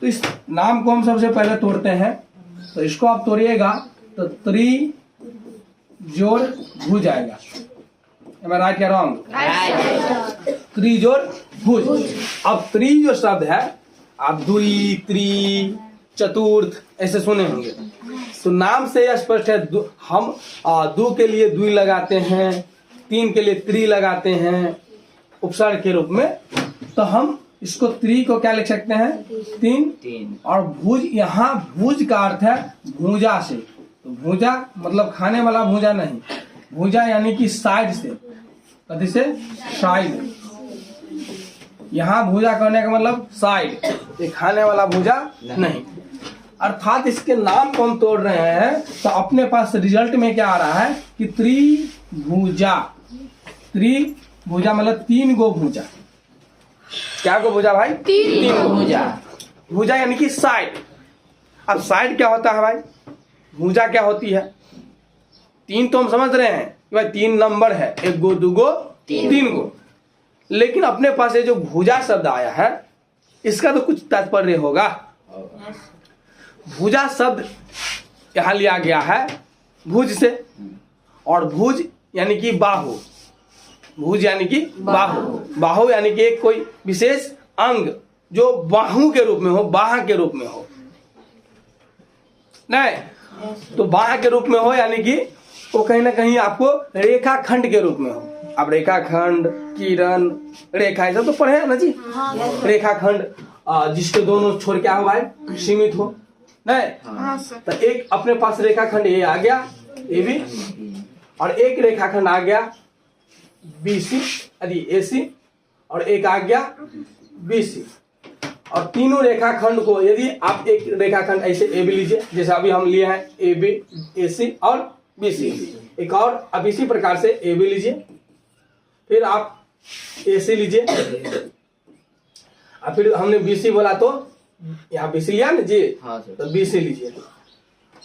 तो इस नाम को हम सबसे पहले तोड़ते हैं। तो इसको आप तोड़िएगा तो त्रि जोड़ भुज आएगा। Am I right या रॉन्ग? त्रि जोड़ भुज। अब त्रि जो शब्द है आप द्वि, त्रि, चतुर्थ ऐसे सुने होंगे। तो नाम से स्पष्ट है। हम दो के लिए द्वि लगाते हैं, तीन के लिए त्रि लगाते हैं उपसर्ग के रूप में। तो हम इसको त्रि को क्या लिख सकते हैं? तीन। और भुज, यहाँ भुज का अर्थ है भूजा से। तो भूजा मतलब खाने वाला भूजा नहीं, भूजा यानी कि साइड से, कथी से? साइड। यहाँ भूजा करने का मतलब साइड, ये खाने वाला भूजा नहीं। अर्थात इसके नाम को हम तोड़ रहे हैं तो अपने पास रिजल्ट में क्या आ रहा है कि त्रिभुजा। त्रिभुजा मतलब तीन गो भुजा। क्या गो भुजा भाई? तीन गो भुजा। भुजा यानी कि साइड। अब साइड क्या होता है भाई? भुजा क्या होती है? तीन तो हम समझ रहे हैं कि भाई तीन नंबर है, एक गो, दो गो, तीन गो। लेकिन अपने पास ये जो भुजा शब्द आया है इसका तो कुछ तात्पर्य होगा। भुजा शब्द यहाँ लिया गया है भुज से, और भुज यानी कि बाहु। भुज यानी कि बाहु। बाहु यानी कि एक कोई विशेष अंग जो बाहु के रूप में हो, बाह के रूप में हो। नहीं तो बाह के रूप में हो यानी कि वो कहीं ना कहीं आपको रेखा खंड के रूप में हो। अब रेखा खंड, किरण, रेखा, ये सब तो पढ़े हैं ना जी। रेखा खंड जिसके दोनों छोर क्या हो भाई? सीमित हो। नहीं तो एक अपने पास रेखा खंड ए आ गया, ए बी, और एक रेखा खंड आ गया बी सी, यदि ए सी, और एक आ गया बी सी। और तीनों रेखा खंड को यदि आप एक रेखा खंड ऐसे ए बी लीजिए, जैसे अभी हम लिए हैं ए बी, ए सी और बी सी। एक और अब इसी प्रकार से ए बी लीजिए, फिर आप ए सी लीजिए, और फिर हमने बी सी बोला तो यहाँ बी सी लिया ना जी। हाँ, तो बी सी लीजिए।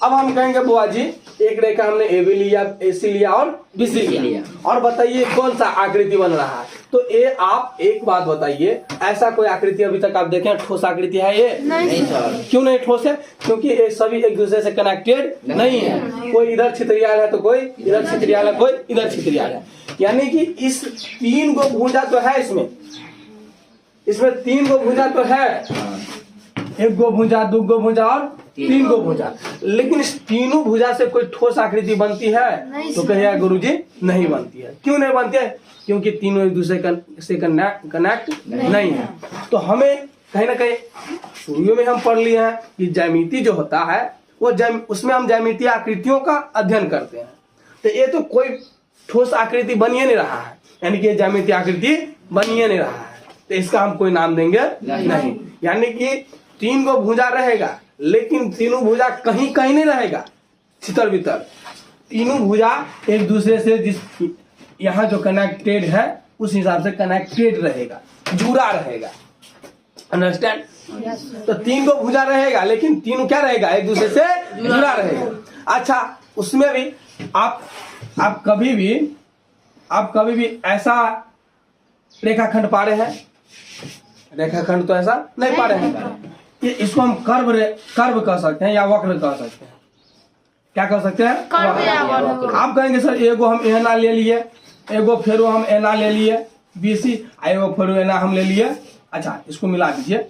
अब हम कहेंगे बुआ जी एक रेखा हमने ए बी लिया, ए सी लिया और बी सी लिया, और बताइए कौन सा आकृति बन रहा है? तो ये आप एक बात बताइए, ऐसा कोई आकृति अभी तक आप देखें ठोस आकृति है ये? नहीं सर। क्यों नहीं ठोस है? क्योंकि ये सभी एक दूसरे से कनेक्टेड नहीं है। कोई इधर छित्रियाल है तो कोई इधर छित्रियाल है, कोई इधर छित्रियाल है। यानी कि इस तीन गो भुजा तो है, इसमें तीन गो भुजा तो है, एक गो भुजा, दो गो भुजा और तीन गो भुजा। लेकिन इस तीनों भुजा से कोई ठोस आकृति बनती है? तो कहिए गुरुजी नहीं बनती है। क्यों नहीं बनती है? क्योंकि तीनों एक दूसरे से कनेक्ट नहीं है। तो हमें कहीं ना कहीं शुरू में हम पढ़ लिए हैं कि ज्यामिति जो होता है वो उसमें हम ज्यामितीय आकृतियों का अध्ययन करते हैं। तो ये तो कोई ठोस आकृति बनिए नहीं रहा है, यानी कि ज्यामितीय आकृति बनिए नहीं रहा है, तो इसका हम कोई नाम देंगे नहीं। यानी कि तीन गो भुजा रहेगा, लेकिन तीनों भुजा कहीं कहीं नहीं रहेगा छितर बितर। तीनों भुजा एक दूसरे से जिस यहाँ जो कनेक्टेड है उस हिसाब से कनेक्टेड रहेगा, जुड़ा रहेगा। अंडरस्टैंड? तो तीन गो भुजा रहेगा, लेकिन तीनों क्या रहेगा? एक दूसरे से जुड़ा रहेगा। अच्छा, उसमें भी आप कभी भी ऐसा रेखाखंड पा रहे हैं? रेखाखंड तो ऐसा नहीं पा रहे हैं। ये इसको हम कर्व कह सकते हैं या वक्र कह सकते हैं। क्या कह सकते हैं? आप कहेंगे सर एगो हम एना ले लिए, एगो फेरो हम एना ले लिए बीसी, एगो फेरो एना हम ले लिए। अच्छा, इसको मिला दीजिए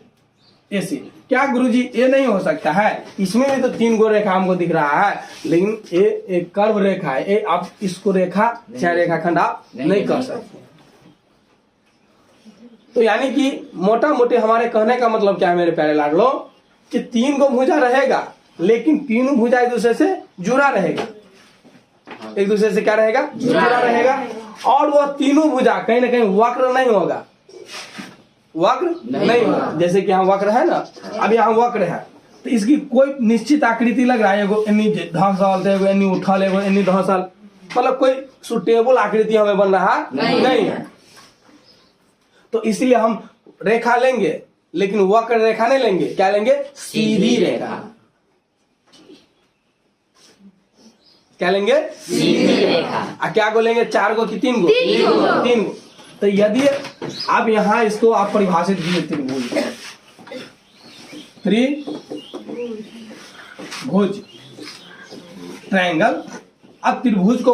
एसी। क्या गुरुजी ये नहीं हो सकता है? इसमें भी तो तीन गो रेखा हमको दिख रहा है, लेकिन ये एक कर्व रेखा है। ये आप इसको रेखा चाहे रेखाखंड आप नहीं कह सकते। तो यानी कि मोटा मोटी हमारे कहने का मतलब क्या है मेरे प्यारे लाडलो, कि तीन गो भुजा रहेगा, लेकिन तीनों भुजा एक दूसरे से जुड़ा रहेगा। एक दूसरे से क्या रहेगा? जुड़ा रहेगा। और वो तीनों भुजा कहीं ना कहीं वक्र नहीं होगा, वक्र नहीं होगा। जैसे कि यहाँ वक्र है ना, अब यहाँ वक्र है तो इसकी कोई निश्चित आकृति लग रहा है, एगो एनी धंसल, एगो एनी उठल, एगो एनी धंसल, मतलब कोई सुटेबल आकृति हमें बन रहा नहीं है। तो इसलिए हम रेखा लेंगे, लेकिन वक्र रेखा नहीं लेंगे। क्या लेंगे? सीधी रेखा। क्या लेंगे? सीधी रेखा। क्या को लेंगे? चार गो की तीन गो? तीन गो। तो यदि आप यहाँ इसको आप परिभाषित कीजिए त्रिभुज ट्रायंगल। अब त्रिभुज को